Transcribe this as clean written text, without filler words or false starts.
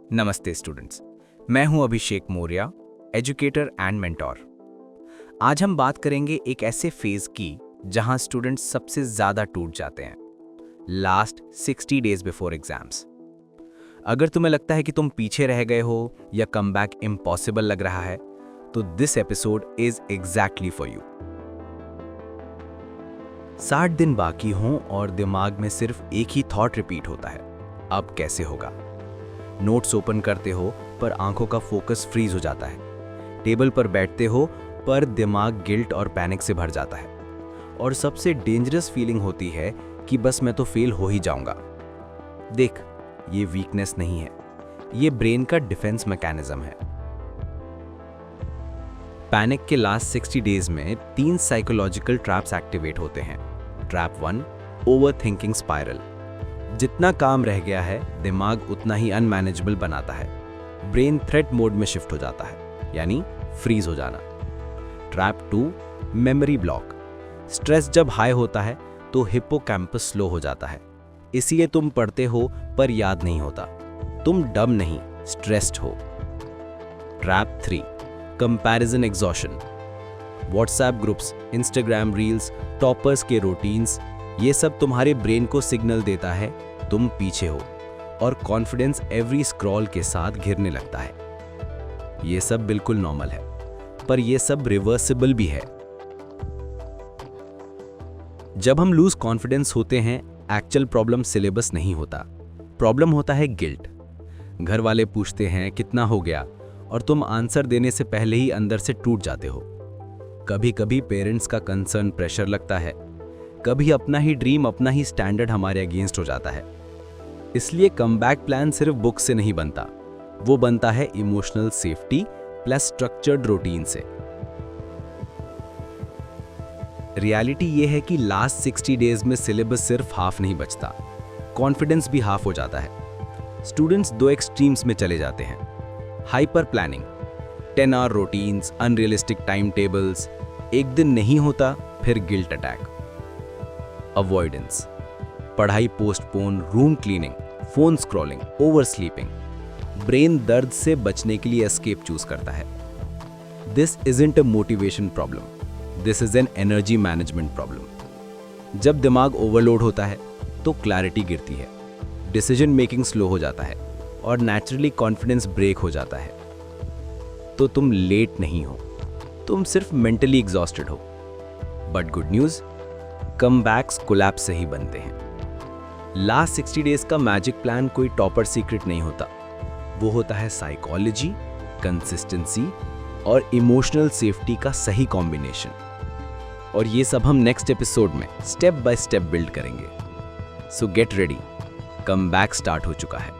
नमस्ते स्टूडेंट्स, मैं हूं अभिषेक मौर्य, एजुकेटर एंड मेंटोर। आज हम बात करेंगे एक ऐसे फेज की जहां स्टूडेंट्स सबसे ज़्यादा टूट जाते हैं, लास्ट 60 डेज बिफोर एग्जाम्स। अगर तुम्हें लगता है कि तुम पीछे रह गए हो या कमबैक इम्पॉसिबल लग रहा है, तो this episode is exactly for you. 60 दिन बाकी हों और दिमाग में सिर्फ एक ही थॉट रिपीट होता है, अब कैसे होगा। नोट्स ओपन करते हो पर आंखों का फोकस फ्रीज हो जाता है। टेबल पर बैठते हो पर दिमाग गिल्ट और पैनिक से भर जाता है। और सबसे डेंजरस फीलिंग होती है कि बस मैं तो फेल हो ही जाऊंगा। देख, ये वीकनेस नहीं है, ये ब्रेन का डिफेंस मैकेनिज्म है। पैनिक के लास्ट 60 डेज में 3 साइकोलॉजिकल ट्रैप्स एक्टिवेट होते हैं। Trap 1, over thinking spiral. जितना काम रह गया है, दिमाग उतना ही अनमैनेजेबल बनाता है। ब्रेन थ्रेट मोड में शिफ्ट हो जाता है, यानी फ्रीज हो जाना। Trap 2, memory block. स्ट्रेस जब हाई होता है तो हिप्पोकैम्पस स्लो हो जाता है, इसलिए तुम पढ़ते हो पर याद नहीं होता। तुम डम नहीं, स्ट्रेस्ड हो। Trap 3, comparison exhaustion. WhatsApp groups, Instagram reels, toppers के रूटीन्स, ये सब तुम्हारे ब्रेन को सिग्नल देता है तुम पीछे हो, और कॉन्फिडेंस एवरी स्क्रॉल के साथ गिरने लगता है। ये सब बिल्कुल नॉर्मल है, पर ये सब रिवर्सिबल भी है। जब हम लूज कॉन्फिडेंस होते हैं, एक्चुअल प्रॉब्लम सिलेबस नहीं होता, प्रॉब्लम होता है गिल्ट। घर वाले पूछते हैं कितना हो गया, और तुम आंसर देने से पहले ही अंदर से टूट जाते हो। कभी कभी पेरेंट्स का कंसर्न प्रेशर लगता है, कभी अपना ही ड्रीम, अपना ही स्टैंडर्ड हमारे अगेंस्ट हो जाता है। इसलिए कमबैक प्लान सिर्फ बुक से नहीं बनता, वो बनता है emotional safety plus structured routine से। रियलिटी ये है कि लास्ट 60 डेज में सिलेबस सिर्फ हाफ नहीं बचता, कॉन्फिडेंस भी हाफ हो जाता है। स्टूडेंट्स 2 एक्सट्रीम्स में चले जाते हैं। Hyper planning, 10 hour routines, unrealistic time tables, एक दिन नहीं होता फिर गिल्ट अटैक। अवॉइडेंस, पढ़ाई postpone, room cleaning, phone scrolling, over sleeping. Brain दर्द से बचने के लिए एस्केप चूज करता है। This isn't a motivation problem, this is an energy management problem. जब दिमाग ओवरलोड होता है तो क्लैरिटी गिरती है, डिसीजन मेकिंग स्लो हो जाता है, और नेचुरली कॉन्फिडेंस ब्रेक हो जाता है। तो तुम लेट नहीं हो, तुम सिर्फ मेंटली एग्जॉस्टेड हो। But good news, comebacks collapse से ही बनते हैं। लास्ट 60 डेज का मैजिक प्लान कोई टॉपर सीक्रेट नहीं होता, वो होता है साइकोलॉजी, कंसिस्टेंसी और इमोशनल सेफ्टी का सही कॉम्बिनेशन। और ये सब हम नेक्स्ट एपिसोड में स्टेप बाय स्टेप बिल्ड करेंगे। सो गेट रेडी, कमबैक स्टार्ट हो चुका है।